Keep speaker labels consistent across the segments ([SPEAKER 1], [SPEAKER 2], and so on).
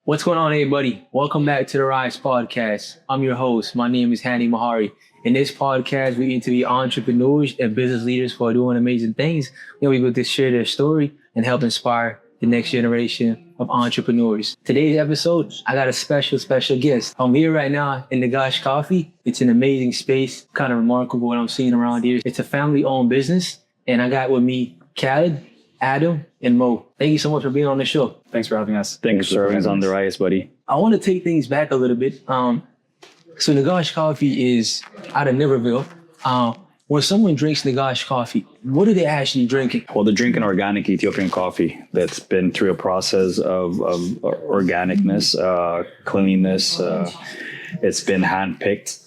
[SPEAKER 1] What's going on, everybody? Welcome back to the Rise Podcast. I'm your host. My name is Hanny. In this podcast, we interview entrepreneurs and business leaders who are doing amazing things. We go to share their story and help inspire the next generation of entrepreneurs. Today's episode, I got a special guest. I'm here right now in Negash Coffee. It's an amazing space, kind of remarkable what I'm seeing around here. It's a family-owned business, and I got with me Khalid, Adam, and Mo. Thank you so much for being on the show.
[SPEAKER 2] Thanks for having us.
[SPEAKER 3] Thanks for having us on the Rise, buddy.
[SPEAKER 1] I want to take things back a little bit. So Negash Coffee is out of Niverville. When someone drinks Negash Coffee, what are they actually drinking?
[SPEAKER 3] Well, they're drinking organic Ethiopian coffee that's been through a process of organicness, cleanliness. It's been hand-picked,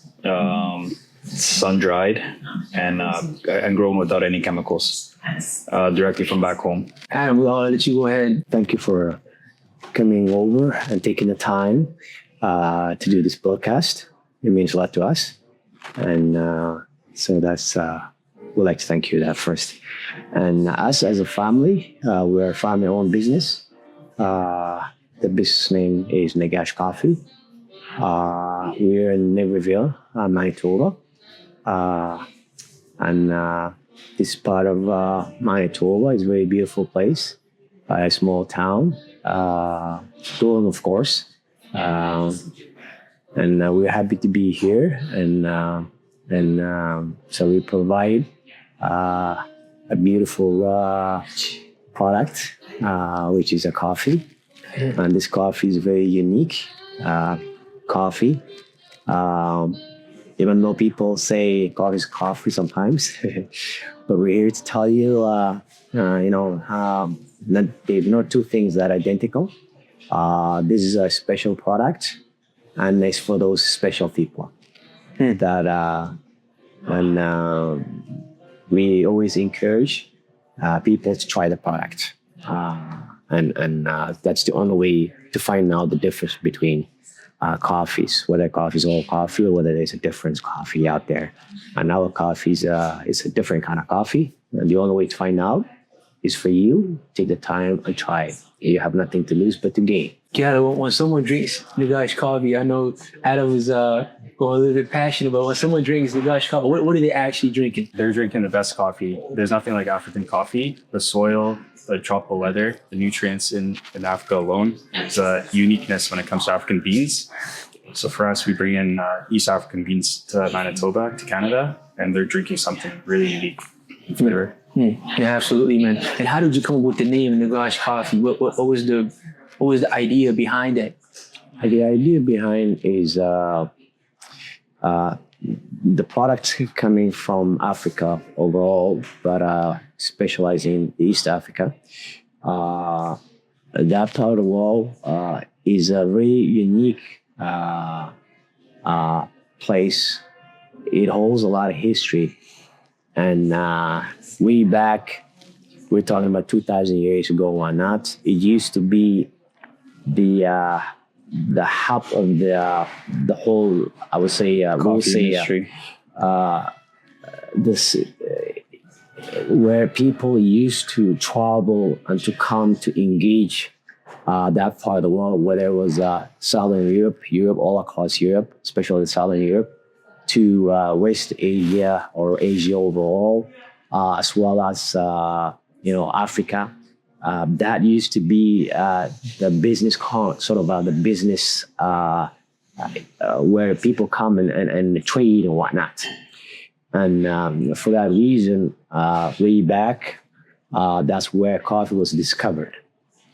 [SPEAKER 3] sun-dried, and grown without any chemicals, directly from back home.
[SPEAKER 1] Adam, I'll let you go ahead.
[SPEAKER 4] Thank you for coming over and taking the time to do this podcast. It means a lot to us. And so that's, we'd like to thank you that first. And us as a family, we're a family-owned business. The business name is Negash Coffee. We're in Niverville, Manitoba. And this part of Manitoba is a very beautiful place, a small town, Durham, of course. And we're happy to be here. And so we provide a beautiful product, which is a coffee. And this coffee is very unique coffee. Even though people say coffee is coffee sometimes, but we're here to tell you, there's no two things that are identical. This is a special product, and it's for those special people that, we always encourage people to try the product. And that's the only way to find out the difference between coffees, whether coffee is all coffee or whether there's a different coffee out there. And our coffee is a different kind of coffee. And the only way to find out is for you to take the time and try it. You have nothing to lose but to gain.
[SPEAKER 1] Yeah, when someone drinks Negash Coffee, I know Adam was going a little bit passionate, but when someone drinks Negash Coffee, what are they actually drinking?
[SPEAKER 2] They're drinking the best coffee. There's nothing like African coffee. The soil, the tropical weather, the nutrients in Africa alone. It's a uniqueness when it comes to African beans. So for us, we bring in East African beans to Manitoba, to Canada, and they're drinking something really unique in flavor.
[SPEAKER 1] Yeah, absolutely, man. And how did you come up with the name Negash Coffee? What was the idea behind that?
[SPEAKER 4] The idea behind is the products coming from Africa overall, but specializing in East Africa. That part of the world is a very unique place. It holds a lot of history. And way back, we're talking about 2,000 years ago or not, it used to be the hub of the whole, I would say,
[SPEAKER 3] industry.
[SPEAKER 4] This where people used to travel and to come to engage that part of the world, whether it was Southern Europe, all across Europe, especially Southern Europe, to West Asia or Asia overall, as well as Africa. That used to be the business the business where people come and trade and whatnot. And for that reason, way back, that's where coffee was discovered.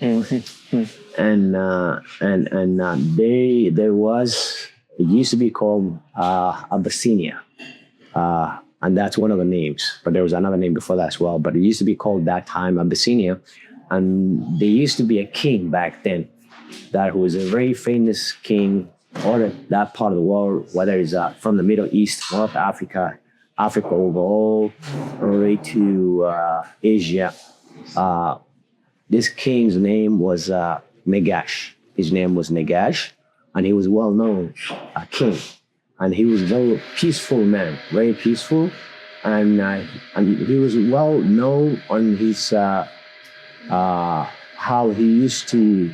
[SPEAKER 4] Mm-hmm. And it used to be called Abyssinia. And that's one of the names, but there was another name before that as well. But it used to be called that time Abyssinia. And there used to be a king back then that was a very famous king, or that part of the world, whether it's from the Middle East, North Africa, Africa overall, all the way to Asia. This king's name was Negash. His name was Negash, and he was well-known king. And he was a very peaceful man, very peaceful. And he was well-known on his how he used to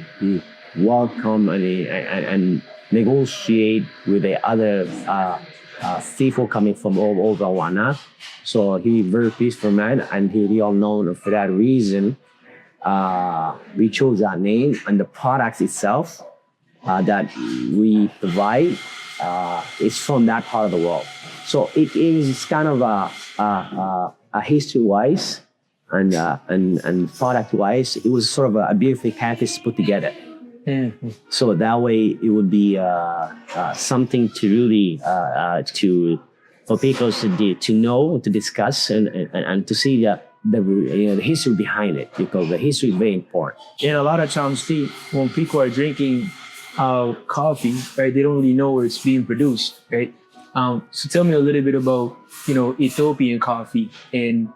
[SPEAKER 4] welcome and negotiate with the other people coming from all over and whatnot. So he very peaceful man, and he well known for that reason. We chose that name, and the product itself that we provide is from that part of the world. So it is kind of a history-wise and product-wise, it was sort of a beautiful package put together.
[SPEAKER 1] Mm-hmm.
[SPEAKER 4] So that way, it would be something to really for people to know, to discuss, and to see the history behind it, because the history is very important.
[SPEAKER 1] And a lot of times, Steve, when people are drinking coffee, right, they don't really know where it's being produced, right? So tell me a little bit about, Ethiopian coffee and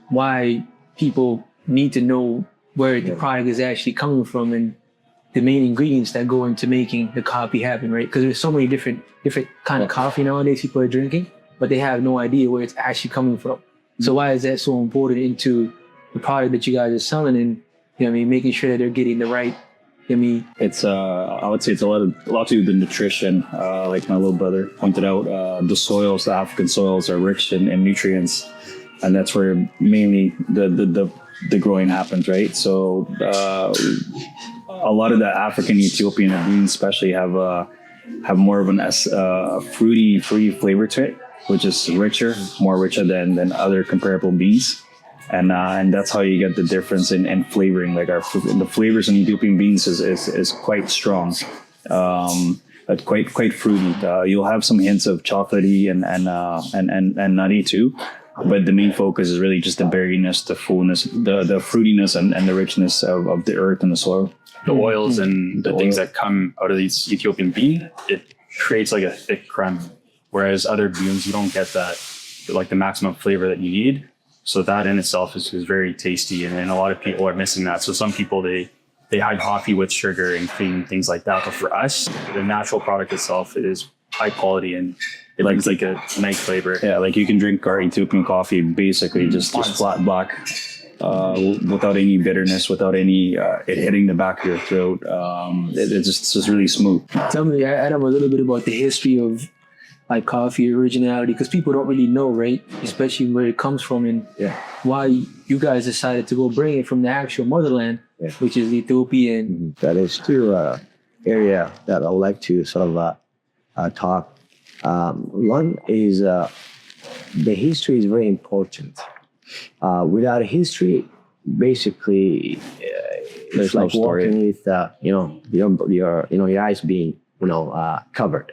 [SPEAKER 1] why people need to know where the product is actually coming from and the main ingredients that go into making the coffee happen, right? Because there's so many different kind of coffee nowadays people are drinking, but they have no idea where it's actually coming from. So why is that so important into the product that you guys are selling, and making sure that they're getting the right,
[SPEAKER 3] It's I would say it's a lot to do with the nutrition. Like my little brother pointed out, the soils, the African soils are rich in nutrients, and that's where mainly the growing happens, right? So a lot of the African Ethiopian beans especially have more of a fruity flavor to it, which is more richer than other comparable beans. And that's how you get the difference in flavoring. Like the flavors in Ethiopian beans is quite strong, but quite fruity. You'll have some hints of chocolatey and nutty too, but the main focus is really just the berryness, the fullness, the fruitiness, and the richness of the earth and the soil.
[SPEAKER 2] The oils and the things that come out of these Ethiopian bean, it creates like a thick creme, whereas other beans you don't get that, like the maximum flavor that you need. So that in itself is very tasty, and a lot of people are missing that. So some people, they hide coffee with sugar and cream, things like that. But for us, the natural product itself is high quality, and it leaves like a nice flavor.
[SPEAKER 3] Yeah, like you can drink our Ethiopian coffee basically just flat black, without any bitterness, without any it hitting the back of your throat. It's just really smooth.
[SPEAKER 1] Tell me, Adam, a little bit about the history of like coffee originality, because people don't really know, right? Especially where it comes from and why you guys decided to go bring it from the actual motherland, which is Ethiopian.
[SPEAKER 4] That is two area that I would like to sort of talk. One is the history is very important. Without a history, basically, it's like walking with your eyes being covered.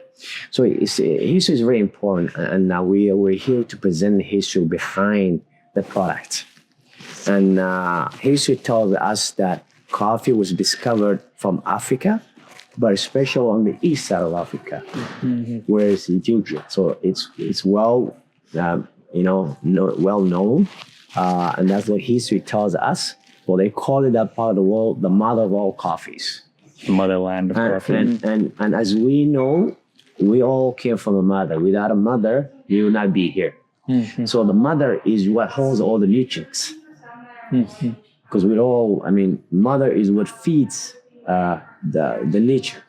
[SPEAKER 4] So history is very important, and now we're here to present the history behind the product. And history tells us that coffee was discovered from Africa, but especially on the east side of Africa, where it's Ethiopia. So it's well known, and that's what history tells us. So they call it that part of the world the mother of all coffees.
[SPEAKER 3] Motherland of coffee.
[SPEAKER 4] And as we know, we all came from a mother. Without a mother, we would not be here. Mm-hmm. So the mother is what holds all the nutrients. Because mother is what feeds the nature,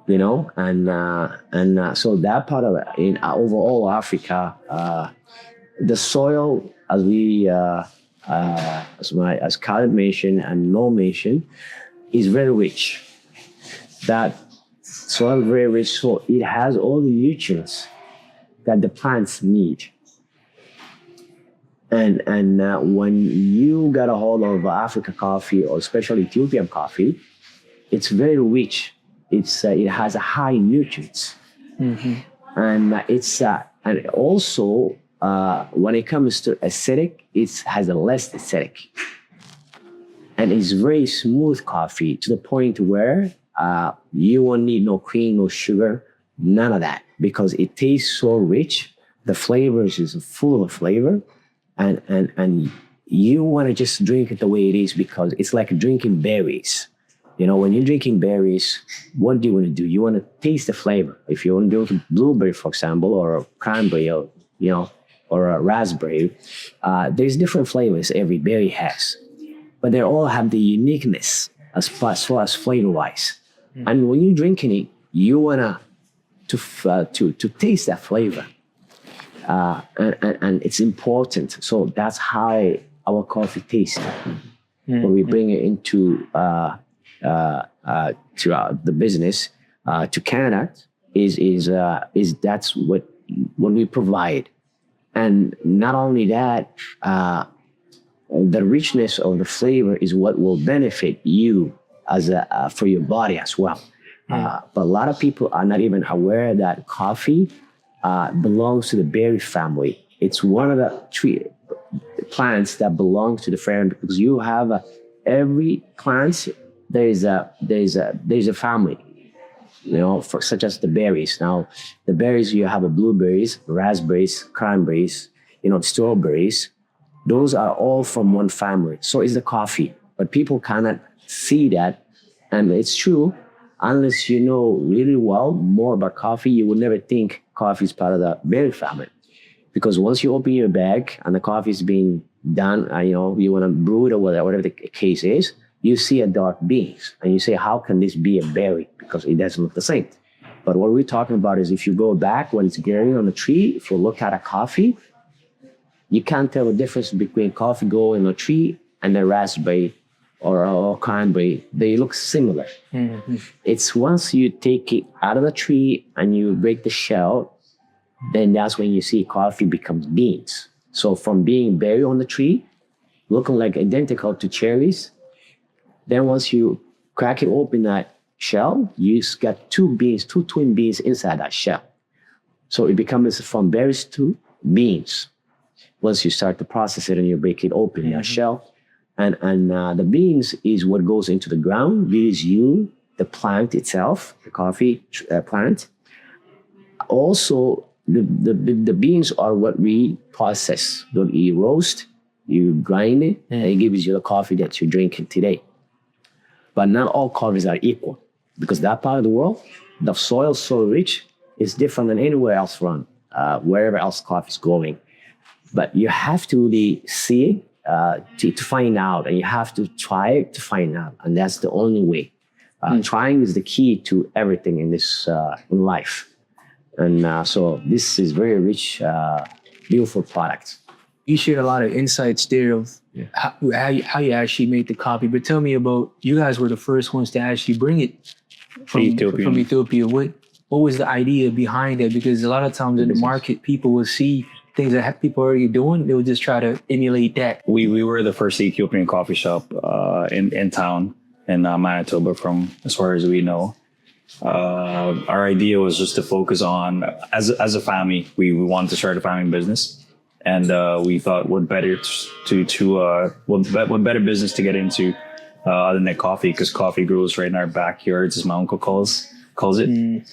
[SPEAKER 4] and so that part of it, in overall Africa, the soil, as we as Khalid mentioned and Noel mentioned, is very rich. That soil very rich, so it has all the nutrients that the plants need. And when you get a hold of African coffee, or especially Ethiopian coffee, it's very rich. It has a high nutrients, and and also when it comes to acidic, it has a less acidic, and it's very smooth coffee to the point where you won't need no cream, no sugar, none of that, because it tastes so rich. The flavors is full of flavor. And you want to just drink it the way it is, because it's like drinking berries. When you're drinking berries, what do you want to do? You want to taste the flavor. If you want to drink a blueberry, for example, or a cranberry, or a raspberry, there's different flavors every berry has, but they all have the uniqueness far as flavor wise. And when you're drinking it, you wanna to taste that flavor, and it's important. So that's how our coffee tastes when we bring it into to the business to Canada. Is that's what we provide, and not only that, the richness of the flavor is what will benefit you as for your body as well. But a lot of people are not even aware that coffee belongs to the berry family. It's one of the plants that belongs to the family, because you have every plant there's a family. Such as the berries. Now, the berries, you have blueberries, raspberries, cranberries, strawberries. Those are all from one family. So is the coffee. But people cannot see that. And it's true, unless you know really well more about coffee, you would never think coffee is part of the berry family. Because once you open your bag and the coffee is being done, you want to brew it or whatever the case is, you see a dark beans and you say, how can this be a berry? Because it doesn't look the same. But what we're talking about is if you go back when it's growing on the tree, if you look at a coffee, you can't tell the difference between coffee growing on a tree and a raspberry or cranberry. They look similar. Mm-hmm. It's once you take it out of the tree and you break the shell, then that's when you see coffee becomes beans. So from being berry on the tree, looking like identical to cherries, then once you crack it open that shell, you got two twin beans inside that shell. So it becomes from berries to beans. Once you start to process it and you break it open, that shell. And the beans is what goes into the ground, gives you the plant itself, the coffee plant. Also, the beans are what we process. You roast, you grind it, and it gives you the coffee that you're drinking today. But not all coffees are equal, because that part of the world, the soil is so rich, it's different than anywhere else around, wherever else coffee is growing. But you have to really see it to find out, and you have to try it to find out, and that's the only way. Trying is the key to everything in this in life, and so this is very rich, beautiful product.
[SPEAKER 1] You shared a lot of insights there of how you actually made the coffee, but tell me about, you guys were the first ones to actually bring it from Ethiopia. What was the idea behind it? Because a lot of times in the market, people will see things that people are already doing, they will just try to emulate that.
[SPEAKER 3] We were the first Ethiopian coffee shop in town in Manitoba, from as far as we know. Our idea was just to focus on, as a family, we wanted to start a family business. And we thought what better business to get into other than coffee, because coffee grows right in our backyards, as my uncle calls it.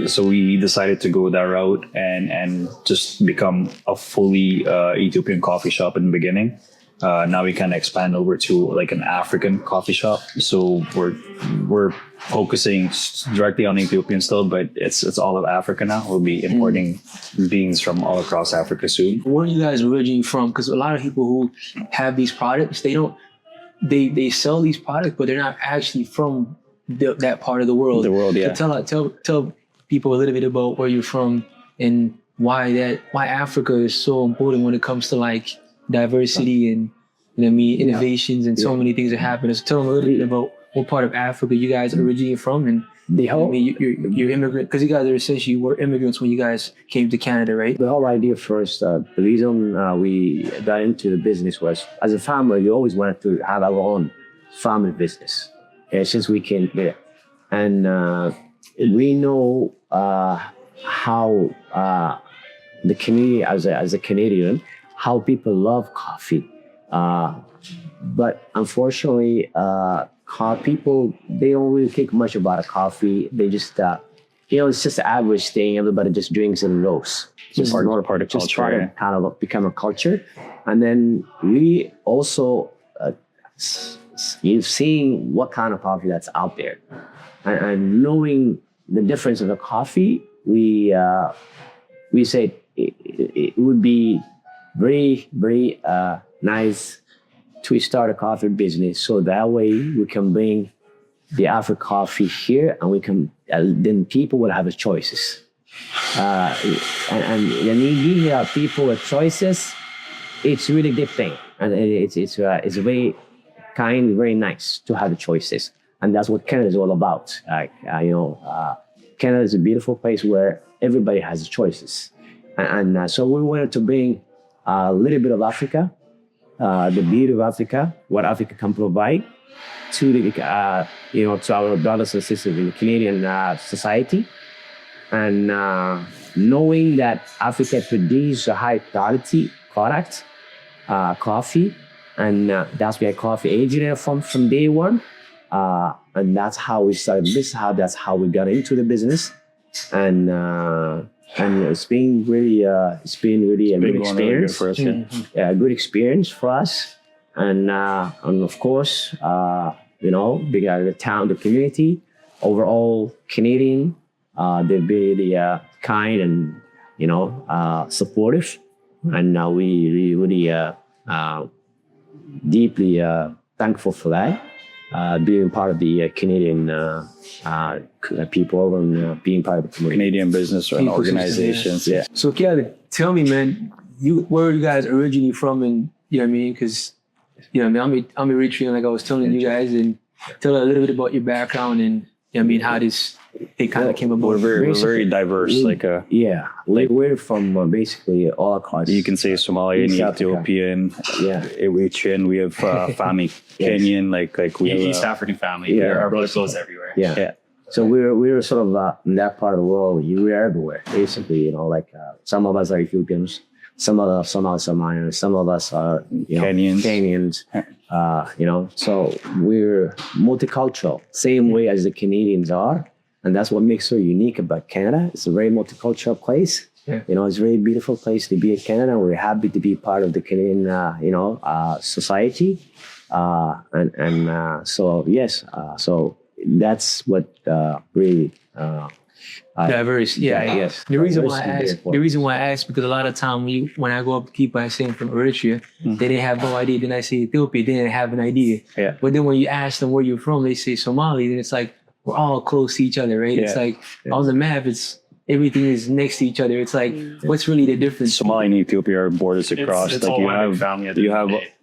[SPEAKER 3] So we decided to go that route and just become a fully Ethiopian coffee shop in the beginning. Now we kind of expand over to like an African coffee shop. So we're focusing directly on Ethiopian still, but it's all of Africa now. We'll be importing beans from all across Africa soon.
[SPEAKER 1] Where are you guys originally from? Because a lot of people who have these products, they sell these products, but they're not actually from that part of the world.
[SPEAKER 3] Yeah.
[SPEAKER 1] So tell people a little bit about where you're from and why Africa is so important when it comes to like diversity and innovations and so many things that happen. So tell them a little bit about what part of Africa you guys originated from, and you're immigrant, because you guys are essentially were immigrants when you guys came to Canada, right?
[SPEAKER 4] The whole idea first, the reason we got into the business was, as a family, we always wanted to have our own family business since we came here, and we know how the community, as a Canadian, how people love coffee. But unfortunately, people, they don't really think much about a coffee. They just, it's just the average thing. Everybody just drinks and roasts.
[SPEAKER 3] Just not a part of culture.
[SPEAKER 4] Just part of kind of become a culture. And then we also, seeing what kind of coffee that's out there. And knowing the difference of the coffee, we said it would be very, very nice to start a coffee business. So that way we can bring the African coffee here, and we can then people will have choices. And when you give people with choices, it's really good thing, and it's very kind, very nice to have the choices, and that's what Canada is all about. Canada is a beautiful place where everybody has choices, and so we wanted to bring a little bit of Africa, the beauty of Africa, what Africa can provide to the to our brothers and sisters in the Canadian society, and knowing that Africa produces a high quality product, coffee, and that's where coffee originated from day one, and that's how we started this. That's how we got into the business, and it's been really a good experience
[SPEAKER 3] for us.
[SPEAKER 4] Yeah, a good experience for us, and of course, because the town, the community, overall Canadian, they're really kind and supportive, and we really deeply thankful for that, being part of the Canadian people and being part of the community.
[SPEAKER 3] Canadian business and organizations. Yeah.
[SPEAKER 1] So Khalid, tell me, man, where are you guys originally from? And you know what I mean? Because I'm Eritrean, like I was telling you guys, and tell a little bit about your background and how it kind of came about.
[SPEAKER 3] We're very diverse.
[SPEAKER 4] We're from basically all across.
[SPEAKER 3] You can say Somalian, Ethiopian, Eritrean. We have family, Kenyan, like we have
[SPEAKER 2] East African family.
[SPEAKER 4] Yeah.
[SPEAKER 2] Our blood flows everywhere.
[SPEAKER 4] Yeah. So we're sort of in that part of the world. We're everywhere, basically. Some of us are Ethiopians, some of us are Somalians, some of us are Kenyans. So we're multicultural, same way as the Canadians are, and that's what makes so unique about Canada. It's a very multicultural place.
[SPEAKER 1] Yeah.
[SPEAKER 4] It's a very beautiful place to be in Canada. We're happy to be part of the Canadian, society, so yes, so that's what really.
[SPEAKER 1] Diverse,
[SPEAKER 4] yes.
[SPEAKER 1] The reason why I ask, because a lot of time when I go up to people, I say I'm from Eritrea, they didn't have no idea. Then I say Ethiopia, they didn't have an idea.
[SPEAKER 4] Yeah.
[SPEAKER 1] But then when you ask them where you're from, they say Somali. Then it's like we're all close to each other, right? Yeah. It's like on the map, everything is next to each other. It's like what's really the difference?
[SPEAKER 3] Somalia and Ethiopia are borders across.
[SPEAKER 2] It's all family.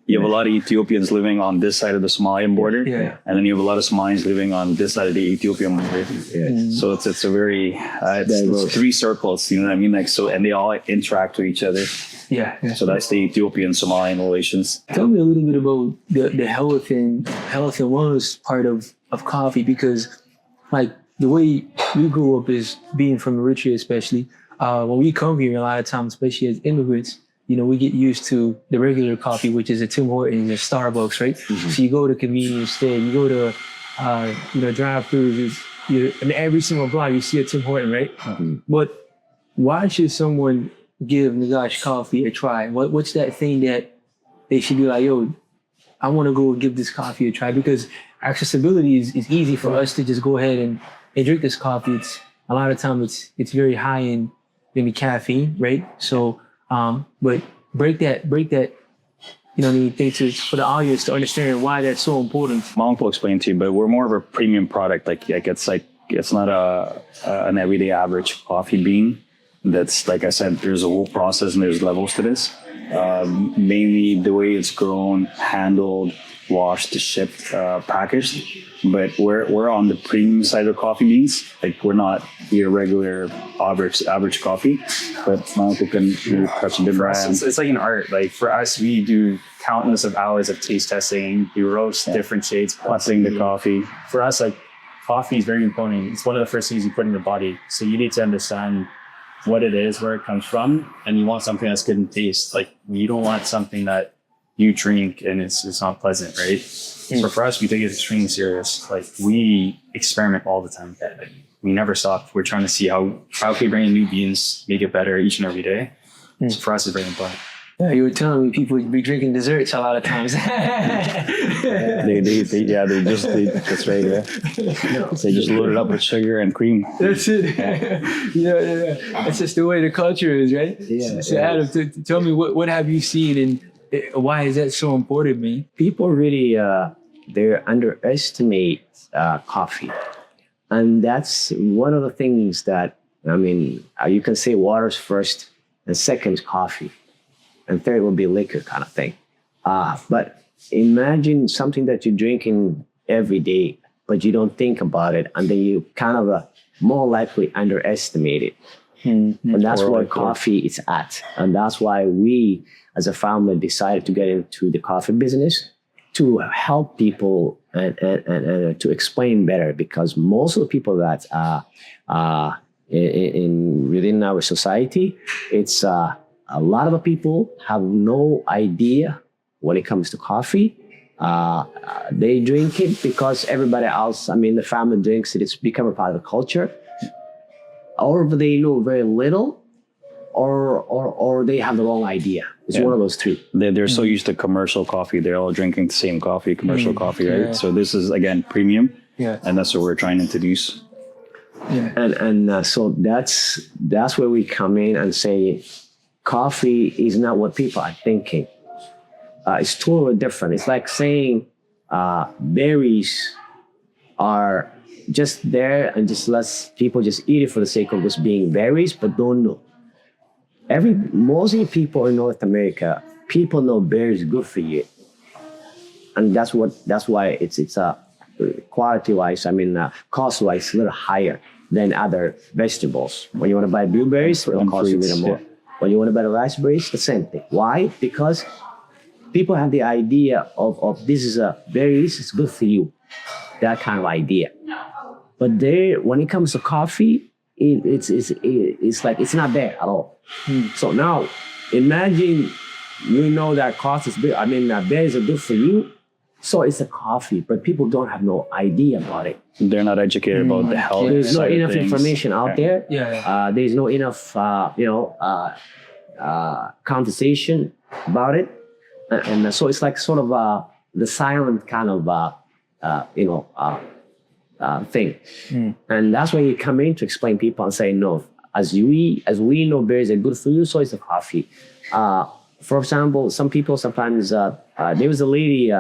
[SPEAKER 3] You have a lot of Ethiopians living on this side of the Somalian border, and then you have a lot of Somalians living on this side of the Ethiopian border. Yeah. So it's a very it's three circles, you know what I mean? And they all interact with each other.
[SPEAKER 1] Yeah.
[SPEAKER 3] So that's the Ethiopian Somalian relations.
[SPEAKER 1] Tell me a little bit about the health and wellness part of coffee, because like the way we grew up is being from Eritrea, especially when we come here, a lot of times, especially as immigrants, we get used to the regular coffee, which is a Tim Hortons and a Starbucks, right? Mm-hmm. So you go to convenience store, you go to drive-throughs, and every single block you see a Tim Hortons, right? Mm-hmm. But why should someone give Negash Coffee a try? What's that thing that they should be like, yo, I want to go give this coffee a try? Because accessibility is easy for us to just go ahead and drink this coffee. It's a lot of times it's very high in maybe caffeine, right? So but break that, thing for the audience to understand why that's so important.
[SPEAKER 3] My uncle explained to you, but we're more of a premium product. It's not an everyday average coffee bean. That's, like I said, there's a whole process and there's levels to this. Mainly the way it's grown, handled, washed, shipped, packaged. But we're on the premium side of coffee beans. Like, we're not your regular average coffee. But my uncle can touch a different.
[SPEAKER 2] It's like an art. Like, for us, we do countless of hours of taste testing. We roast different shades,
[SPEAKER 3] pressing the coffee.
[SPEAKER 2] For us, like, coffee is very important. It's one of the first things you put in your body. So you need to understand what it is, where it comes from, and you want something that's good in taste. Like, you don't want something that you drink and it's not pleasant, right? So for us, we take it extremely serious. Like, we experiment all the time. Like, we never stop. We're trying to see how can we bring in new beans, make it better each and every day. So for us, it's very important.
[SPEAKER 1] Yeah, you were telling me people be drinking desserts a lot of times.
[SPEAKER 3] That's right. Yeah. They just load it up with sugar and cream.
[SPEAKER 1] That's it. Yeah. That's just the way the culture is, right?
[SPEAKER 4] Yeah.
[SPEAKER 1] So Adam, tell me what have you seen Why is that so important, man?
[SPEAKER 4] People really they underestimate coffee, and that's one of the things that I mean. You can say water's first, and second is coffee, and third will be liquor kind of thing. But imagine something that you're drinking every day, but you don't think about it, and then you kind of more likely underestimate it. And that's where coffee is at. And that's why we, as a family, decided to get into the coffee business to help people and to explain better. Because most of the people that within our society, it's a lot of the people have no idea when it comes to coffee. They drink it because everybody else, I mean, the family drinks it. It's become a part of the culture. Or they know very little, or they have the wrong idea. It's one of those three.
[SPEAKER 3] They're so used to commercial coffee. They're all drinking the same coffee, commercial coffee, right?
[SPEAKER 1] Yeah.
[SPEAKER 3] So this is, again, premium.
[SPEAKER 1] Yeah.
[SPEAKER 3] And that's what we're trying to introduce.
[SPEAKER 1] Yeah.
[SPEAKER 4] And so that's where we come in and say, coffee is not what people are thinking. It's totally different. It's like saying berries are just there and just let people just eat it for the sake of just being berries, but don't know. Most of the people in North America, people know berries good for you, and that's why it's quality wise. I mean, cost wise, a little higher than other vegetables. When you want to buy blueberries, it'll cost you a little more. When you want to buy the raspberries, the same thing. Why? Because people have the idea of this is a berries, it's good for you, that kind of idea. But when it comes to coffee, it's like it's not there at all. So now, imagine you know that cost is big. I mean, berries are good for you, so it's a coffee. But people don't have no idea about it.
[SPEAKER 3] They're not educated about the health.
[SPEAKER 4] There's not
[SPEAKER 3] side of
[SPEAKER 4] enough
[SPEAKER 3] things.
[SPEAKER 4] information out there.
[SPEAKER 1] Yeah.
[SPEAKER 4] There's no enough, conversation about it, and so it's like sort of the silent kind of thing. And that's when you come in to explain people and say, no, as we know berries are good for you, so is the coffee. For example, some people sometimes, there was a lady,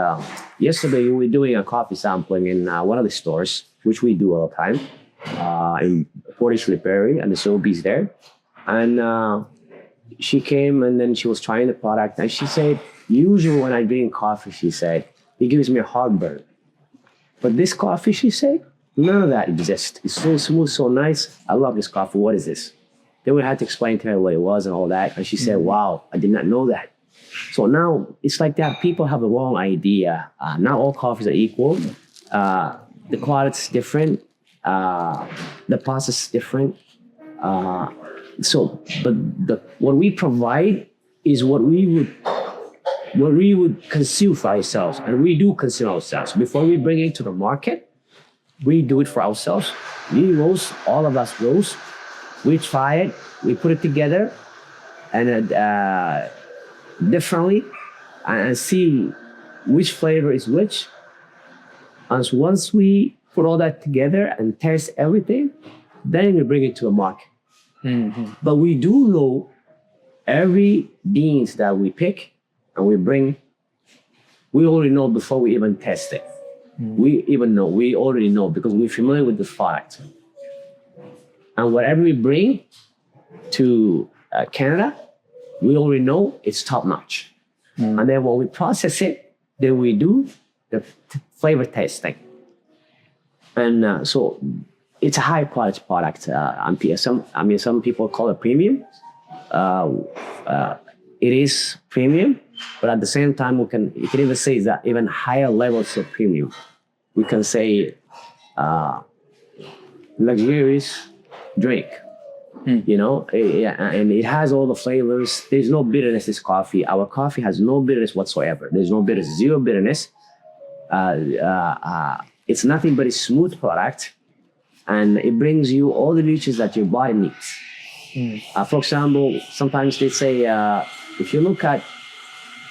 [SPEAKER 4] yesterday we were doing a coffee sampling in one of the stores, which we do all the time, in Portage Prairie and the Sobeys there. And she came and then she was trying the product and she said, usually when I drink coffee, she said, it gives me a heartburn. But this coffee, she said, none of that exists. It's so smooth, so nice. I love this coffee. What is this? Then we had to explain to her what it was and all that. And she said, wow, I did not know that. So now it's like that. People have the wrong idea. Not all coffees are equal. The quality is different. The process is different. But what we provide is what we would consume for ourselves, and we do consume ourselves. Before we bring it to the market, we do it for ourselves. We roast, all of us roast. We try it, we put it together, and differently, and see which flavor is which. And so once we put all that together and test everything, then we bring it to the market. But we do know every beans that we pick and we bring, we already know before we even test it. We already know because we're familiar with the product. And whatever we bring to Canada, we already know it's top notch. And then when we process it, then we do the flavor testing. And so it's a high quality product. Some people call it premium. It is premium, but at the same time, you can even say that even higher levels of premium. We can say luxurious drink. And it has all the flavors. There's no bitterness in this coffee. Our coffee has no bitterness whatsoever. There's no bitterness, zero bitterness. It's nothing but a smooth product, and it brings you all the nutrients that your body needs. For example, sometimes they say, if you look at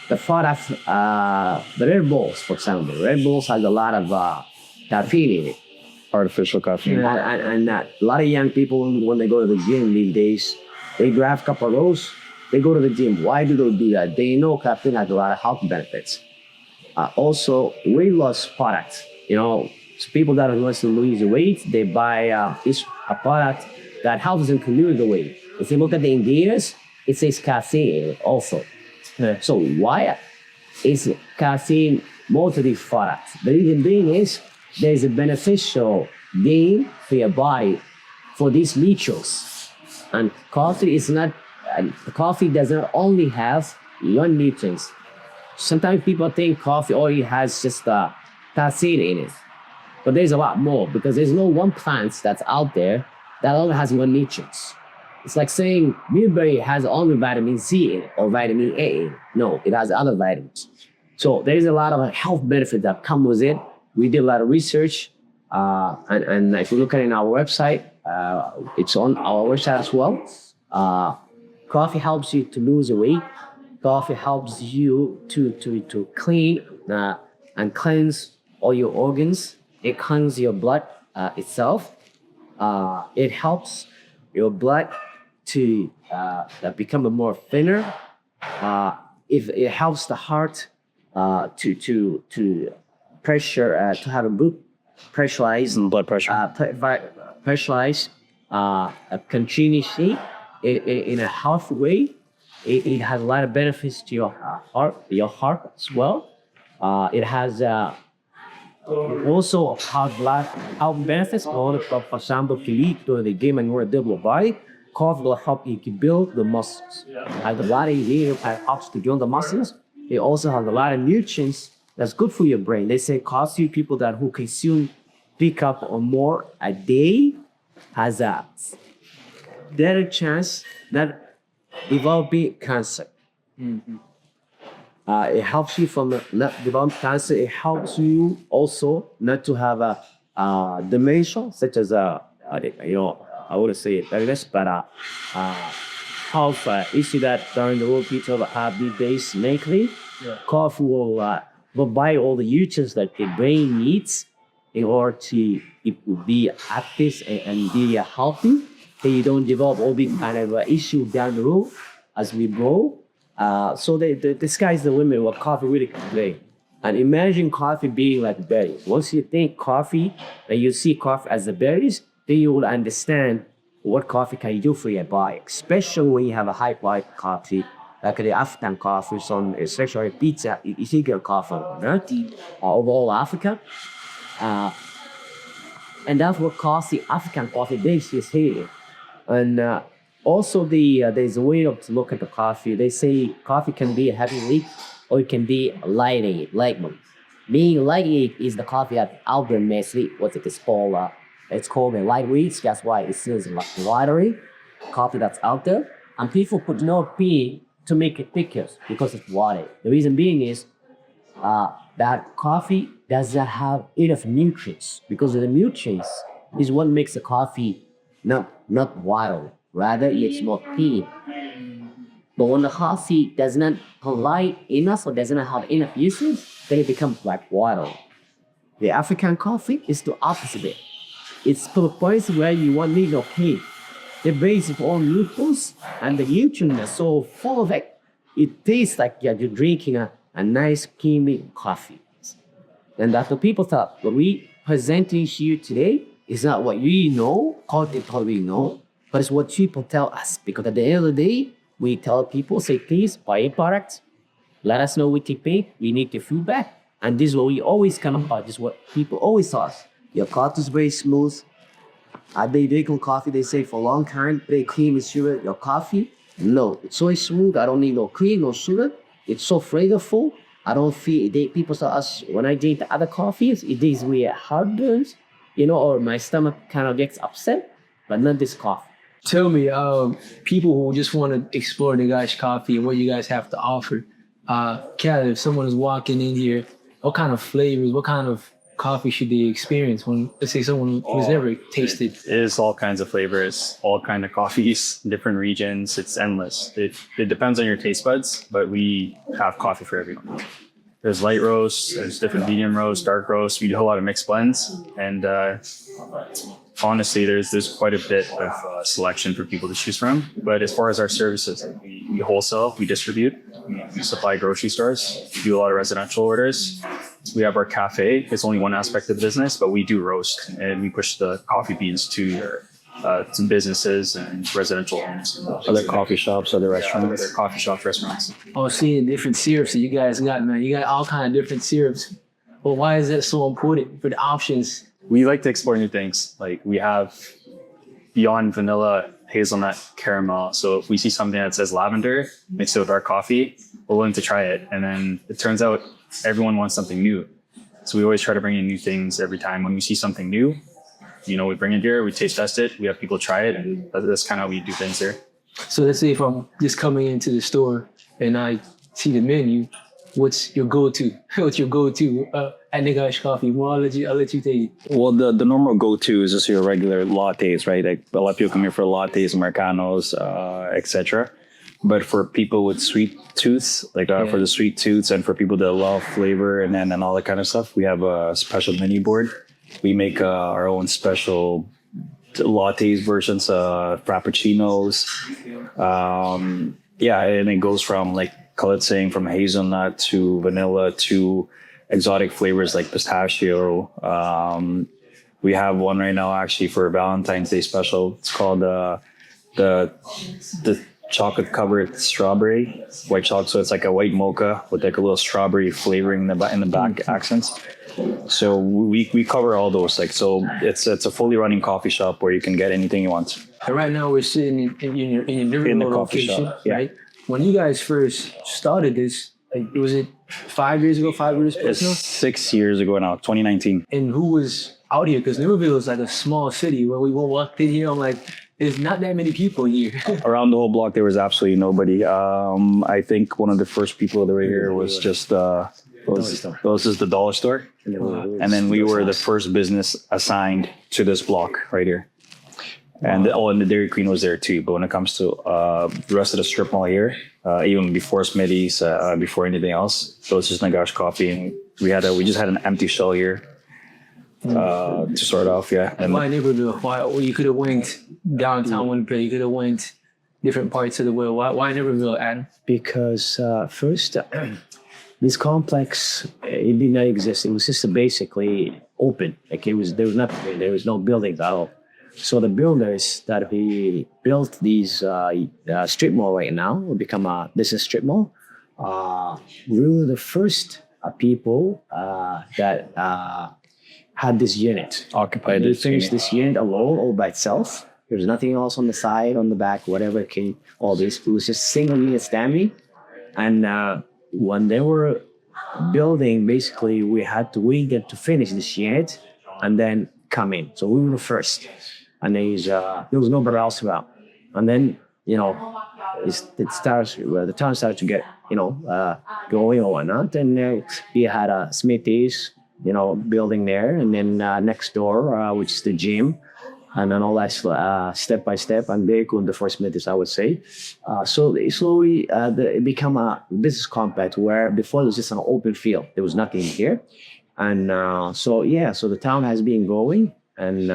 [SPEAKER 4] the product, the Red Bulls, for example, Red Bulls has a lot of caffeine in it.
[SPEAKER 3] Artificial caffeine.
[SPEAKER 4] And a lot of young people, when they go to the gym these days, they grab a couple of those They go to the gym. Why do they do that? They know caffeine has a lot of health benefits. Also, weight loss products. So people that want to lose weight, they buy a product that helps them to lose the weight. If you look at the ingredients, it says caffeine also.
[SPEAKER 1] Yeah.
[SPEAKER 4] So why is caffeine more to these products? The reason being is there's a beneficial gain for your body for these nutrients. And coffee does not only have one nutrients. Sometimes people think coffee only has just caffeine in it. But there's a lot more because there's no one plant that's out there that only has one nutrients. It's like saying blueberry has only vitamin C in it or vitamin A in it. No, it has other vitamins. So there is a lot of health benefits that come with it. We did a lot of research. And if you look at it on our website, it's on our website as well. Coffee helps you to lose weight. Coffee helps you to clean and cleanse all your organs. It cleanses your blood itself. It helps your blood to become a more thinner. If it helps the heart to pressure to have a good pressurized
[SPEAKER 3] Blood pressure.
[SPEAKER 4] pressurized continuously in a healthy way. It has a lot of benefits to your heart as well. It has also has a lot of health benefits. For example, Khalid during the game and your double body, coffee will help you to build the muscles. Has a lot of ingredients that helps to build the muscles. It also has a lot of nutrients that's good for your brain. They say coffee people who consume 3 cups or more a day has a better chance that developing cancer.
[SPEAKER 1] Mm-hmm.
[SPEAKER 4] It helps you from not developing cancer. It helps you also not to have a dementia, such as I wouldn't say it like this, but health issue that during the world people have these days lately.
[SPEAKER 1] Yeah.
[SPEAKER 4] Coffee will provide all the nutrients that the brain needs in order to be active and be healthy. So you don't develop all these kind of issues down the road as we grow. So the sky's the limit what coffee really can do. And imagine coffee being like berries. Once you think coffee, and you see coffee as the berries, then you will understand what coffee can do for your body, especially when you have a high quality coffee, like the African coffee, especially pizza, Ethiopian coffee, over all Africa. And that's what caused the African coffee base is here. And also there's a way to look at the coffee. They say coffee can be a heavy leaf or it can be light one. Being lightweight is the coffee that Albert makes what it is called. It's called a lightweight. That's why it says lighter coffee that's out there. And people put no P to make it thicker because it's water. The reason being is that coffee does not have enough nutrients because the nutrients is what makes the coffee not water. Rather, it's more clean. But when the coffee does not provide enough or does not have enough uses, then it becomes like water. The African coffee is the opposite. It's to the point where you won't need no clean. The base of all nutrients and the nutrients are so full of it, it tastes like you're drinking a nice creamy coffee. And that's what people thought. What we presenting here today is not what we know, we know, but it's what people tell us. Because at the end of the day, we tell people, say, please buy a product. Let us know what you think. We need your feedback. And this is what we always come about. This is what people always tell us. Your coffee is very smooth. They drink coffee, they say, for a long time, very cream with sugar. Your coffee, no. It's so smooth. I don't need no cream, no sugar. It's so flavorful. I don't feel, people tell us, when I drink the other coffees, it gives me a heartburns, or my stomach kind of gets upset, but not this coffee.
[SPEAKER 1] Tell me, people who just want to explore Negash Coffee and what you guys have to offer. Khalid, if someone is walking in here, what kind of flavors, what kind of coffee should they experience when, let's say, someone who's never tasted?
[SPEAKER 2] It is all kinds of flavors, all kinds of coffees, different regions. It's endless. It depends on your taste buds, but we have coffee for everyone. There's light roast, there's different medium roast, dark roast. We do a lot of mixed blends, and honestly, there's quite a bit of selection for people to choose from. But as far as our services, we we wholesale, we distribute, we supply grocery stores, we do a lot of residential orders. We have our cafe. It's only one aspect of the business, but we do roast and we push the coffee beans to some businesses and residential homes.
[SPEAKER 3] Other coffee shops, other restaurants.
[SPEAKER 2] Other coffee shops, restaurants.
[SPEAKER 1] I was seeing different syrups that you guys got, man. You got all kind of different syrups. But why is that so important for the options?
[SPEAKER 2] We like to explore new things. Like we have beyond vanilla, hazelnut, caramel. So if we see something that says lavender, mixed with our coffee, we're willing to try it. And then it turns out everyone wants something new. So we always try to bring in new things every time. When we see something new, we bring it here, we taste test it, we have people try it, and that's kind of how we do things here.
[SPEAKER 1] So let's say if I'm just coming into the store and I see the menu, what's your go-to? What's your go-to at Negash Coffee? Well, I'll let you take it.
[SPEAKER 3] Well, the normal go-to is just your regular lattes, right? Like a lot of people come here for lattes, Americanos, etc. But for people with sweet tooths, for the sweet tooths, and for people that love flavor and all that kind of stuff, we have a special menu board. We make our own special lattes versions, frappuccinos. And it goes from, like Khalid saying, from hazelnut to vanilla to exotic flavors like pistachio. We have one right now actually for Valentine's Day special. It's called the chocolate covered strawberry white chocolate. So it's like a white mocha with like a little strawberry flavoring in the back accents. So we cover all those. So it's a fully running coffie shop where you can get anything you want.
[SPEAKER 1] And right now we're sitting in your Niverville location,
[SPEAKER 3] shop, yeah.
[SPEAKER 1] right? When you guys first started this, was it 5 years ago? 5 years
[SPEAKER 3] It's
[SPEAKER 1] ago?
[SPEAKER 3] 6 years ago now, 2019.
[SPEAKER 1] And who was out here? Because Niverville is like a small city. When we walked in here, I'm like, there's not that many people here.
[SPEAKER 3] Around the whole block, there was absolutely nobody. I think one of the first people that were here was just was just the dollar store. And then we were the first business assigned to this block right here. And the Dairy Queen was there too. But when it comes to the rest of the strip mall here, even before Smitty's, before anything else, so it's just Negash Coffee. And we just had an empty shell here to start off, yeah. And
[SPEAKER 1] why Niverville? Why you could have went downtown Winnipeg? You could have went different parts of the world. Why Niverville, Adam?
[SPEAKER 4] Because first, this complex, it did not exist. It was just basically open. There was nothing. There was no buildings at all. So the builders that we built these strip mall right now will become a business strip mall. We were the first people that had this unit.
[SPEAKER 3] occupied
[SPEAKER 4] They
[SPEAKER 3] this
[SPEAKER 4] finished
[SPEAKER 3] unit.
[SPEAKER 4] this unit alone, all by itself. There's nothing else on the side, on the back, whatever came. All this, it was just single unit standing. And when they were building, basically, we had to wait them to finish this unit and then come in. So we were the first. And there was nobody else around. And then, the town started to get, going or whatnot. And we had a Smithy's, building there. And then next door, which is the gym. And then all that step by step. And they could the first Smithy's, I would say. So slowly it became a business complex where before it was just an open field. There was nothing here. And so the town has been growing. And,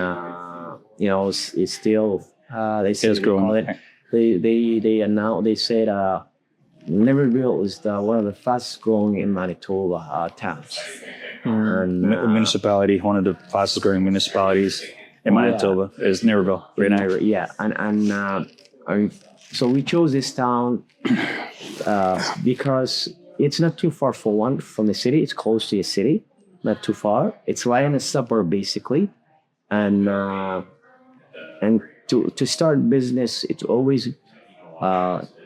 [SPEAKER 4] it's still, they say,
[SPEAKER 3] It's growing.
[SPEAKER 4] They said Niverville is one of the fastest growing in Manitoba towns. And,
[SPEAKER 3] Municipality, one of the fastest growing municipalities in Manitoba is Niverville right now.
[SPEAKER 4] Yeah, so we chose this town because it's not too far from the city. It's close to the city, not too far. It's right in a suburb basically, and to start business, it's always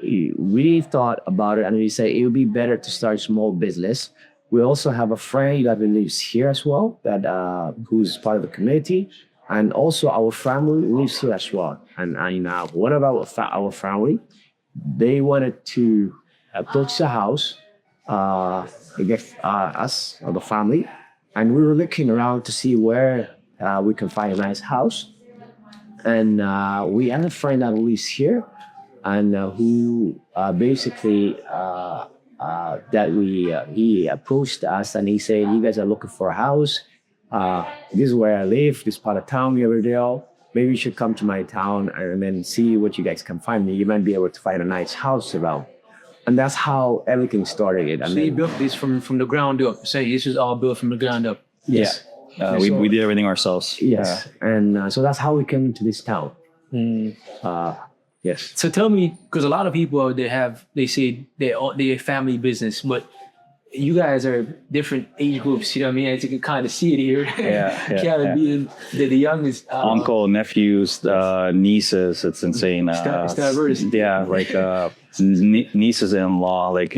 [SPEAKER 4] we thought about it and we say it would be better to start small business. We also have a friend that lives here as well, that who's part of the community. And also our family lives here as well. And what about our family? They wanted to purchase a house, us, or the family. And we were looking around to see where we can find a nice house. And we had a friend that lives here and who basically he approached us and he said, you guys are looking for a house. This is where I live, this part of town, Niverville. maybe you should come to my town and then see what you guys can find me. You might be able to find a nice house around. And that's how everything started. And
[SPEAKER 1] So you built this from the ground up. Say this is all built from the ground up.
[SPEAKER 4] yes.
[SPEAKER 3] We did everything ourselves.
[SPEAKER 4] Yes. And so that's how we came to this town. Yes.
[SPEAKER 1] So tell me, because a lot of people out there they say they're family business, but you guys are different age groups. You know what I mean? As you can kind of see it here. Khalid being the youngest.
[SPEAKER 3] Uncle, nephews, nieces. It's insane.
[SPEAKER 1] It's diverse.
[SPEAKER 3] Yeah, like nieces-in-law. Like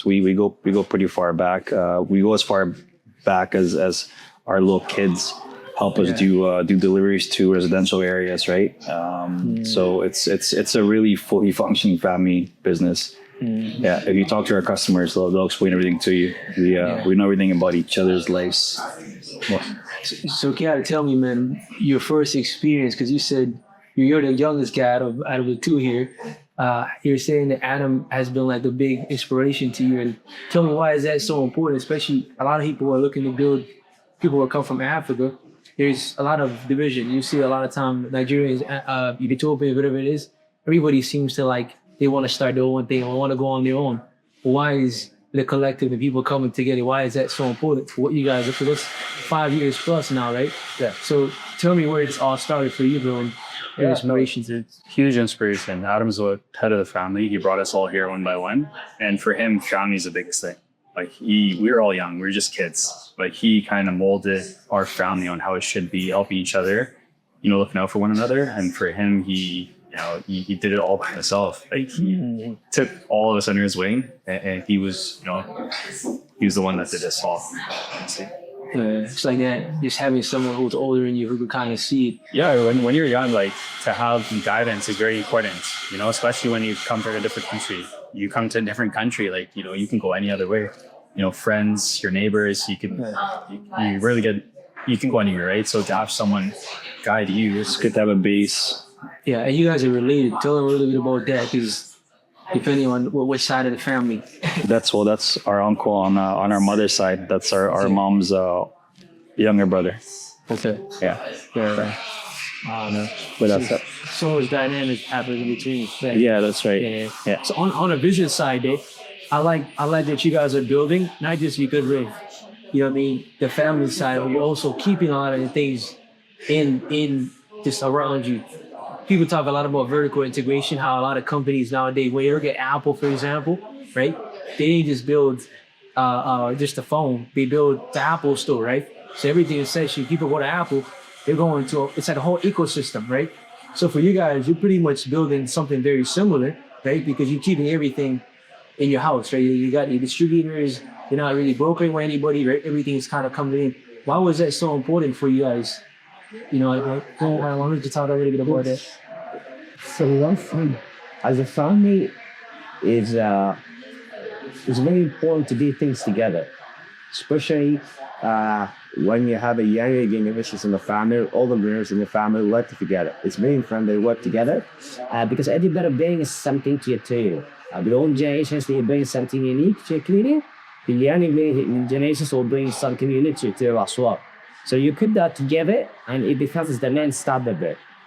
[SPEAKER 3] we go pretty far back. We go as far back as our little kids help us do deliveries to residential areas, right? So it's a really fully functioning family business. Yeah, if you talk to our customers, they'll explain everything to you. We know everything about each other's lives.
[SPEAKER 1] So Khalid, tell me, man, your first experience, because you said you're the youngest guy out of the two here. You're saying that Adam has been like the big inspiration to you. And tell me, why is that so important? Especially a lot of people who are looking to build, people who come from Africa. There's a lot of division. You see a lot of time Nigerians, Ethiopian, whatever it is, everybody seems to like, they want to start their own thing or want to go on their own. Why is the collective, the people coming together, why is that so important for what you guys are? Because 5 years plus now, right?
[SPEAKER 2] Yeah.
[SPEAKER 1] So tell me where it's all started for you, bro, and your inspirations.
[SPEAKER 2] Huge inspiration. Adam's the head of the family. He brought us all here one by one. And for him, family's the biggest thing. Like we were all young, we were just kids. Like he kind of molded our family on how it should be, helping each other, looking out for one another. And for him, he did it all by himself. Like he took all of us under his wing, and he was the one that did this all.
[SPEAKER 1] It's like that, just having someone who's older than you who could kind of see it.
[SPEAKER 2] Yeah, when you're young, like to have guidance is very important, especially when you come from a different country. You come to a different country, like, you can go any other way. Friends, your neighbors, you can go anywhere, right? So to have someone guide you, it's good to have a base.
[SPEAKER 1] Yeah, and you guys are related. Tell them a little bit about that, because depending on which side of the family.
[SPEAKER 3] That's our uncle on our mother's side. That's our mom's younger brother.
[SPEAKER 1] Okay.
[SPEAKER 3] Yeah.
[SPEAKER 1] No.
[SPEAKER 3] But that's
[SPEAKER 1] so much dynamic happening between.
[SPEAKER 3] Yeah, that's right. Yeah.
[SPEAKER 1] So on a vision side, I like that you guys are building, not just because of, the family side, but you're also keeping a lot of the things in just around you. People talk a lot about vertical integration, how a lot of companies nowadays, when you look at Apple, for example, right? They didn't just build just the phone. They build the Apple store, right? So everything essentially, people go to Apple, they're going to, it's like a whole ecosystem, right? So for you guys, you're pretty much building something very similar, right? Because you're keeping everything in your house, right? You got your distributors, you're not really brokering with anybody, right? Everything is kind of coming in. Why was that so important for you guys? I wanted to talk a little bit about that.
[SPEAKER 4] So as a family, it's very important to do things together, especially when you have a younger generations in the family. All the members in the family work together. It's very important they work together because everybody brings something to your table. The old generations, they bring something unique to your community. The younger generations will bring something unique to your table as well. So you put that together, and it becomes the non-stop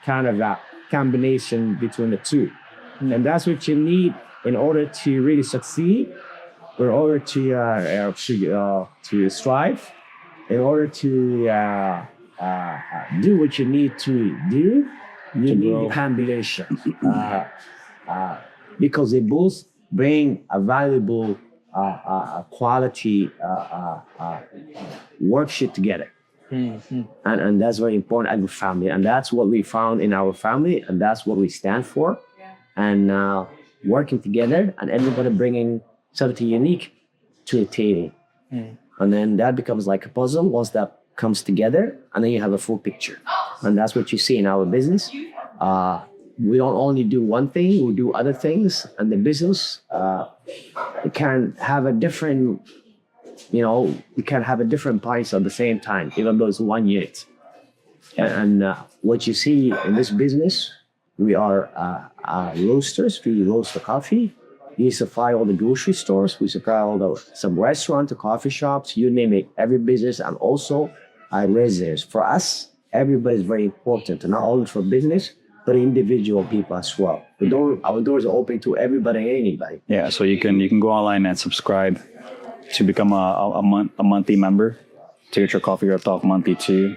[SPEAKER 4] kind of a combination between the two. And that's what you need in order to really succeed, in order to strive, in order to do what you need to do. You need the combination because they both bring a valuable quality worksheet together. Mm-hmm. And that's very important as a family, and that's what we found in our family, and that's what we stand for. And working together, and everybody bringing something unique to the table, and then that becomes like a puzzle. Once that comes together, and then you have a full picture, and that's what you see in our business. We don't only do one thing; we do other things, and the business it can have a different. You can have a different price at the same time, even though it's 1 unit. And what you see in this business, we are roasters. We roast the coffee. We supply all the grocery stores. We supply some restaurants, the coffee shops, you name it, every business, and also residents. For us, everybody is very important, not only for business, but individual people as well. Our doors are open to everybody and anybody.
[SPEAKER 3] Yeah, so you can go online and subscribe to become a monthly member to get your coffee ripped off monthly too.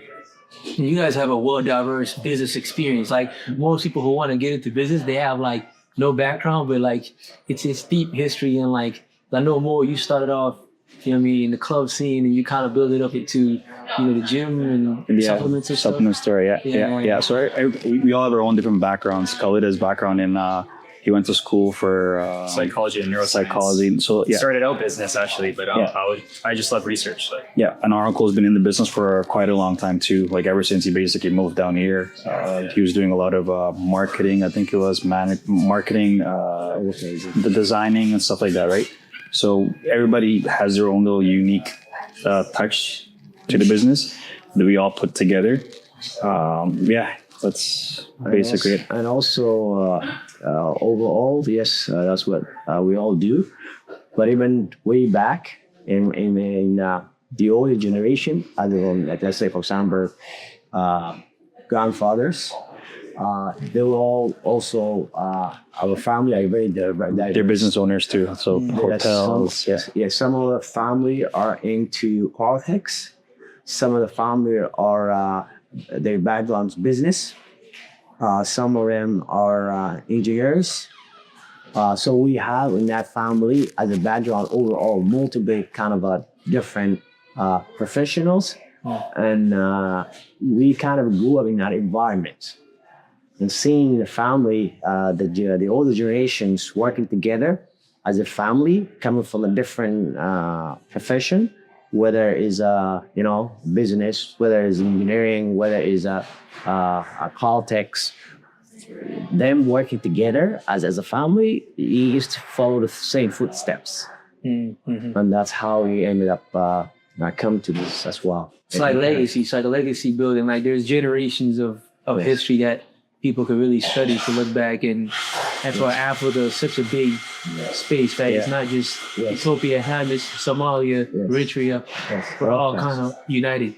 [SPEAKER 1] You guys have a well-diverse business experience. Like most people who want to get into business, they have like no background, but like it's deep history. And like I know more, you started off, you know what I mean, in the club scene, and you kind of build it up into, you know, the gym and supplements and stuff.
[SPEAKER 3] Supplement store, yeah. So we all have our own different backgrounds. Khalid has background in he went to school for
[SPEAKER 2] Psychology and neuroscience.
[SPEAKER 3] psychology. So yeah,
[SPEAKER 2] Started out business actually, but I just love research. So.
[SPEAKER 3] yeah. And our uncle's been in the business for quite a long time too. Like ever since he basically moved down here, he was doing a lot of marketing. I think it was marketing, the designing and stuff like that, right? So everybody has their own little unique touch to the business that we all put together. That's basically it.
[SPEAKER 4] And also, overall, yes, that's what we all do. But even way back in the older generation, let's say, for example, grandfathers, they were all also our family are very diverse.
[SPEAKER 3] They're business owners too. So hotels.
[SPEAKER 4] Yes. Some of the family are into politics. Some of the family are their background's business. Some of them are engineers. So we have in that family as a background overall multiple kind of different professionals, and we kind of grew up in that environment. And seeing the family, the older generations working together as a family, coming from a different profession, whether it's business, whether it's engineering, whether it's politics, them working together as a family, we used to follow the same footsteps, and that's how we ended up come to this as well.
[SPEAKER 1] It's like legacy. It's like a legacy building. Like there's generations of history that people could really study to look back, and for Africa, such a big space. That it's not just Ethiopia, Hanny, Somalia, Eritrea. We're all kind of united.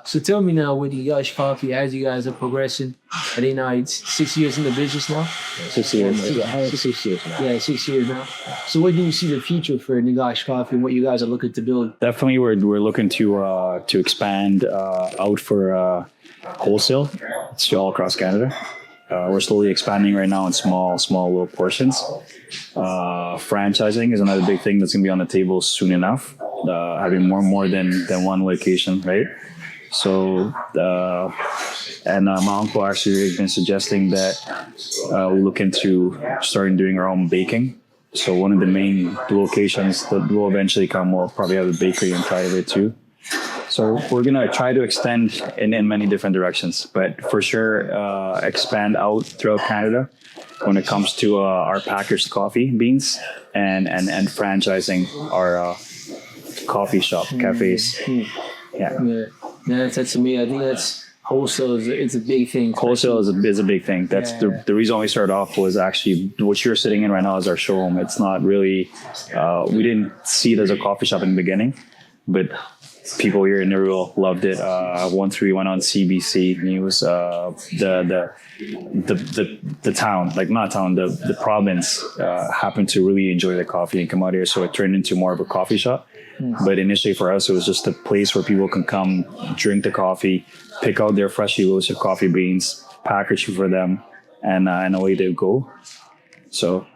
[SPEAKER 1] So tell me now, with Negash Coffee, as you guys are progressing, I think now it's 6 years in the business now.
[SPEAKER 4] 6 years. 6 years now.
[SPEAKER 1] Yeah, 6 years now. So what do you see the future for Negash Coffee and what you guys are looking to build?
[SPEAKER 3] Definitely, we're looking to expand out for wholesale. It's all across Canada. We're slowly expanding right now in small little portions. Franchising is another big thing that's going to be on the table soon enough. Having more than one location, right? So, and my uncle actually has been suggesting that we look into starting doing our own baking. So one of the main locations that will eventually come will probably have a bakery inside of it too. So we're going to try to extend in many different directions, but for sure expand out throughout Canada when it comes to our packaged coffee beans and franchising our coffee shop, cafes.
[SPEAKER 1] Yeah, that's to me. I think that's wholesale. It's a big thing.
[SPEAKER 3] Wholesale is a big thing. That's the reason we started off was actually what you're sitting in right now is our showroom. It's not really, we didn't see it as a coffee shop in the beginning, but people here in Niverville loved it. Once we went on CBC News, the town, like not town, the province happened to really enjoy the coffee and come out here. So it turned into more of a coffee shop. But initially for us, it was just a place where people can come, drink the coffee, pick out their freshly roasted coffee beans, package it for them, and away they go. So.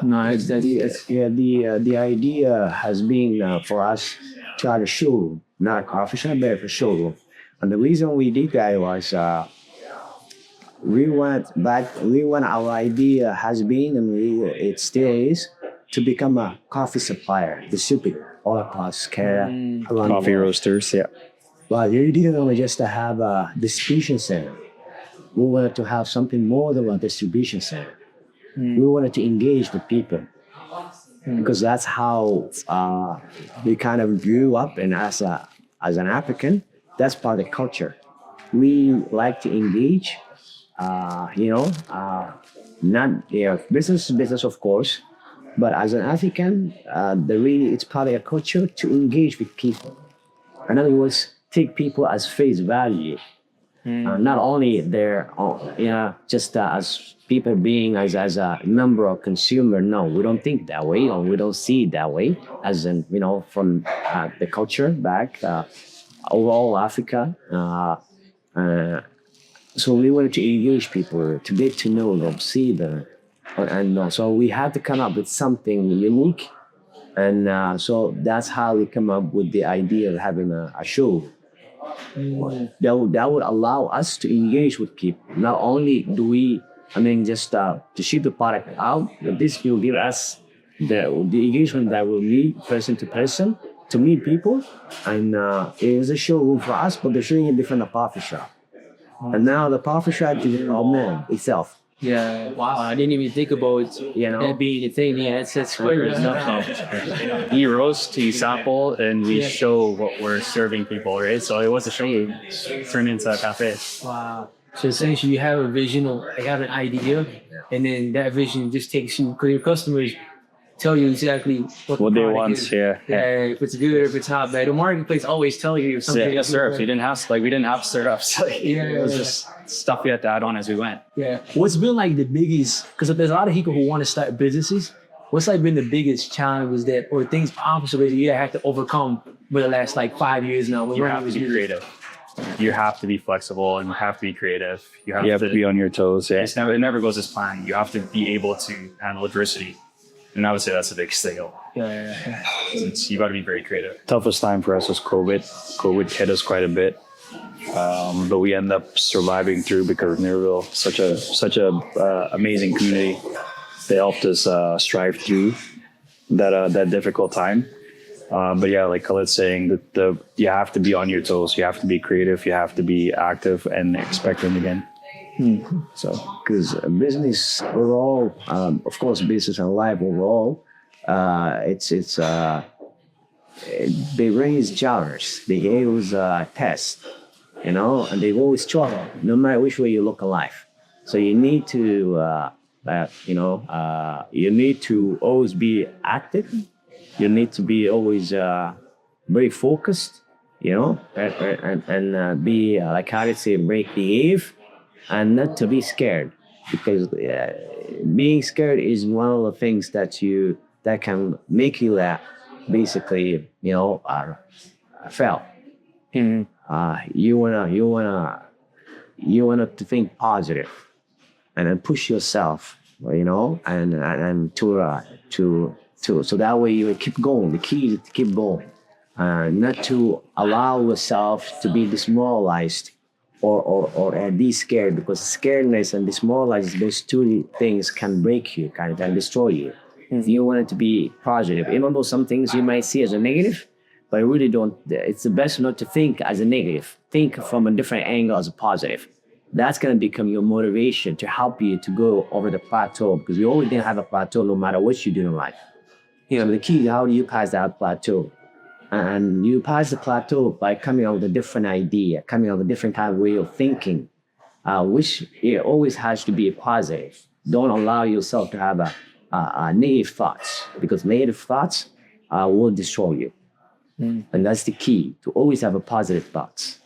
[SPEAKER 1] No,
[SPEAKER 4] the idea has been for us to have a showroom, not a coffee shop, but a showroom. And the reason we did that was our idea has been, and it still is, to become a coffee supplier, distributor all across Canada.
[SPEAKER 3] Coffee roasters, yeah.
[SPEAKER 4] But you didn't want just to have a distribution center. We wanted to have something more than a distribution center. We wanted to engage with people because that's how we kind of grew up. And as an African, that's part of the culture. We like to engage, business, of course. But as an African, it's part of your culture to engage with people. In other words, take people as face value. Not only there, just as people being as a member or consumer. No, we don't think that way, or we don't see it that way. As in, from the culture back overall Africa. So we wanted to engage people to get to know them, see them, and so we had to come up with something unique. And so that's how we come up with the idea of having a show that would allow us to engage with people. Not only do we, just to ship the product out, but this will give us the engagement that we'll need person to person to meet people. And it is a showroom for us, but they're showing it different a coffee shop. And now the coffee shop is our mall itself.
[SPEAKER 1] Yeah, wow, I didn't even think about that being the thing. Yeah, that's great.
[SPEAKER 2] We roast, we sample, and we show what we're serving people, right? So it was a showroom turned into a cafe.
[SPEAKER 1] Wow. So essentially, you have a vision, or you have an idea, and then that vision just takes you, because your customers tell you exactly what
[SPEAKER 3] they want.
[SPEAKER 1] Is. Yeah, if it's good or if it's not bad. The marketplace always tell you if something.
[SPEAKER 2] Yeah, syrups. We didn't have syrups. It was just stuff we had to add on as we went.
[SPEAKER 1] Yeah. What's been like the biggest? Because there's a lot of people who want to start businesses. What's like been the biggest challenges or things obstacles you have to overcome for the last 5 years now?
[SPEAKER 2] You have to be creative. You have to be flexible and you have to be creative. You have to
[SPEAKER 3] be on your toes. Yeah.
[SPEAKER 2] It never goes as planned. You have to be able to handle adversity. And I would say that's the biggest thing.
[SPEAKER 1] Yeah.
[SPEAKER 2] You got to be very creative.
[SPEAKER 3] Toughest time for us was COVID. COVID hit us quite a bit, but we end up surviving through because of Niverville, such a amazing community. They helped us strive through that difficult time. But yeah, like Khalid's saying, that you have to be on your toes. You have to be creative. You have to be active and expectant again.
[SPEAKER 4] So, because business overall, of course, business and life overall, they raise challenges. They always test, and they always struggle, no matter which way you look at life. So you need to, you need to always be active. You need to be always very focused, and be like how to say, behave. And not to be scared, because being scared is one of the things that can make you basically fail. You wanna to think positive, and then push yourself, and to so that way you will keep going. The key is to keep going, not to allow yourself to be demoralized. Or be scared, because scaredness and demoralization, those two things can break you, can destroy you. You want it to be positive, even though some things you might see as a negative, but really don't. It's the best not to think as a negative. Think from a different angle as a positive. That's going to become your motivation to help you to go over the plateau, because you always didn't have a plateau no matter what you do in life. The key is how do you pass that plateau? And you pass the plateau by coming up with a different idea, coming up with a different kind of way of thinking, which it always has to be positive. Don't allow yourself to have a negative thoughts, because negative thoughts will destroy you. And that's the key, to always have a positive thoughts,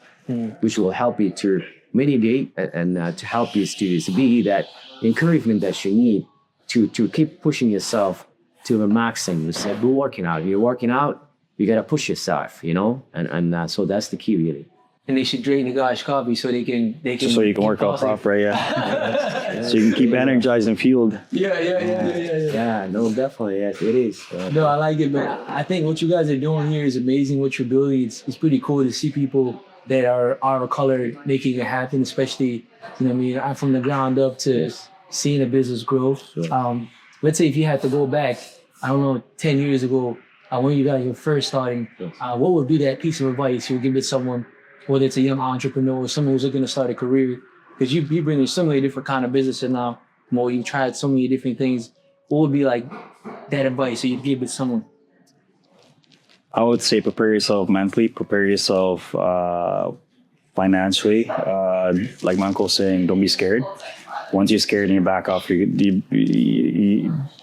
[SPEAKER 4] which will help you to mitigate and to help you to be that encouragement that you need to keep pushing yourself to the maximum. You said, we're working out. You're working out. You gotta push yourself, and so that's the key, really.
[SPEAKER 1] And they should drink Negash Coffee so they can.
[SPEAKER 3] So you can work out proper, yeah. So you can keep energized and fueled.
[SPEAKER 1] Yeah.
[SPEAKER 4] No, definitely, yes, it is.
[SPEAKER 1] No, I like it, man. I think what you guys are doing here is amazing. What you're building, it's pretty cool to see people that are our color making it happen. Especially, from the ground up to seeing a business grow. Sure. Let's say if you had to go back, 10 years ago. When you guys were first starting, what would be that piece of advice you would give to someone, whether it's a young entrepreneur or someone who's looking to start a career? Because you bring in so many different kind of businesses now. You tried so many different things. What would be like that advice that you'd give to someone?
[SPEAKER 3] I would say prepare yourself mentally, prepare yourself financially. Like my uncle was saying, don't be scared. Once you're scared and you back off, you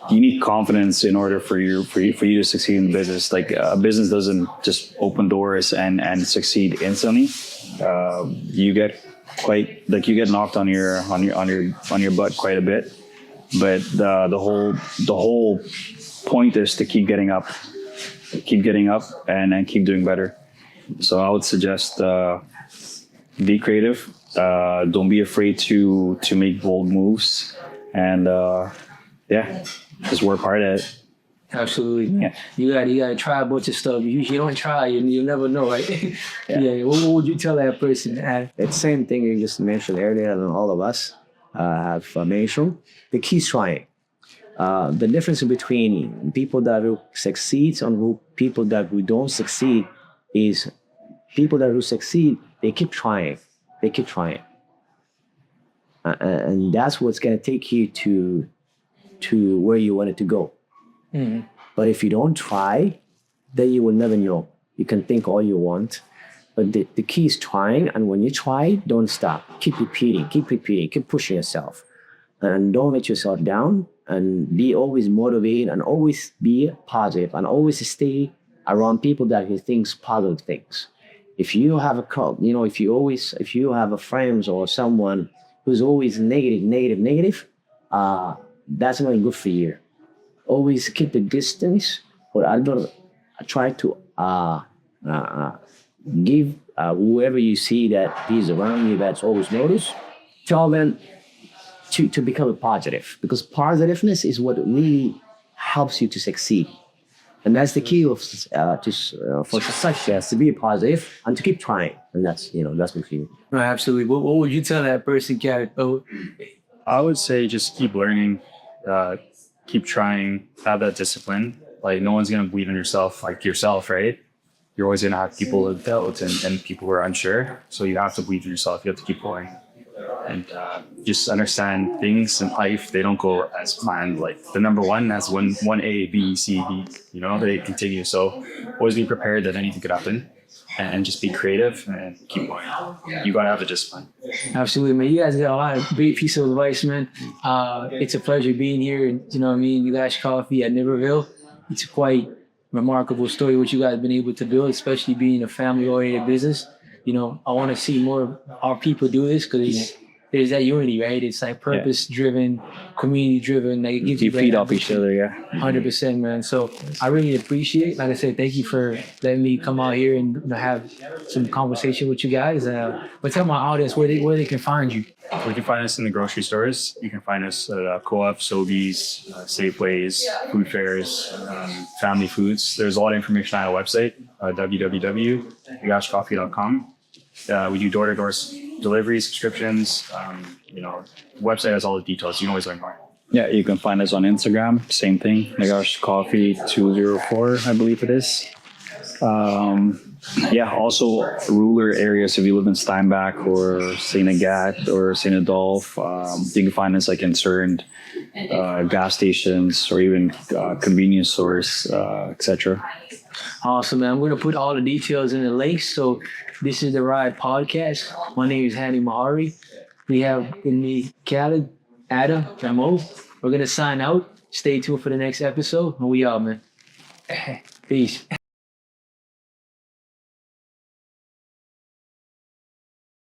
[SPEAKER 3] need confidence in order for you to succeed in business. Like a business doesn't just open doors and succeed instantly. You get quite like you get knocked on your butt quite a bit, but the whole point is to keep getting up and keep doing better. So I would suggest be creative. Don't be afraid to make bold moves, and just work hard at it.
[SPEAKER 1] Absolutely, man.
[SPEAKER 3] Yeah.
[SPEAKER 1] You gotta try a bunch of stuff. You don't try, you'll never know, right? Yeah. What would you tell that person?
[SPEAKER 4] It's the same thing you just mentioned earlier, and all of us have mentioned. The key is trying. The difference between people that will succeed and people that will don't succeed is people that will succeed, they keep trying. And that's what's going to take you to where you wanted to go.
[SPEAKER 1] Mm-hmm.
[SPEAKER 4] But if you don't try, then you will never know. You can think all you want, but the key is trying. And when you try, don't stop. Keep repeating, keep pushing yourself. And don't let yourself down, and be always motivated, and always be positive, and always stay around people that you think positive things. If you have if you have a friend or someone who's always negative, that's not good for you. Always keep the distance, but I try to give whoever you see that he's around you that's always notice, tell them to become positive, because positiveness is what really helps you to succeed. And that's the key of for success, to be positive and to keep trying. And that's what you.
[SPEAKER 1] No, absolutely. What would you tell that person, Khalid? Oh,
[SPEAKER 2] I would say just keep learning, keep trying, have that discipline. Like, no one's gonna believe in yourself like yourself, right? You're always gonna have people with doubt and people who are unsure. So you have to believe in yourself. You have to keep going. And just understand things in life, they don't go as planned. Like the number one, that's one A, B, C, D, they continue. So always be prepared that anything could happen, and just be creative and keep going. You gotta have the discipline.
[SPEAKER 1] absolutely, man. You guys got a lot of great pieces of advice, man. It's a pleasure being here. Negash Coffee at Niverville. It's a quite remarkable story what you guys have been able to build, especially being a family-oriented business. I want to see more of our people do this, because there's that unity, right? It's like purpose-driven, community-driven. Like, it gives
[SPEAKER 3] You feed off
[SPEAKER 1] atmosphere.
[SPEAKER 3] each other, yeah.
[SPEAKER 1] 100%, man. So I really appreciate, like I said, thank you for letting me come out here and have some conversation with you guys. But tell my audience where they can find you.
[SPEAKER 2] You can find us in the grocery stores. You can find us at Co-op, Sobeys, Safeways, food fairs, family foods. There's a lot of information on our website, www.negashcoffee.com. We do door-to-door delivery, subscriptions. Website has all the details. You can always learn more.
[SPEAKER 3] Yeah, you can find us on Instagram. Same thing, Negash Coffee 204, I believe it is. Also rural areas. If you live in Steinbach or St. Agathe or St. Adolphe, you can find us like in certain gas stations or even convenience stores, etc.
[SPEAKER 1] Awesome, man. I'm going to put all the details in the links. So this is the Ride Podcast. My name is Hanny Mahari. We have with me Khalid, Adam, Ramo. We're going to sign out. Stay tuned for the next episode. And we out, man. Peace.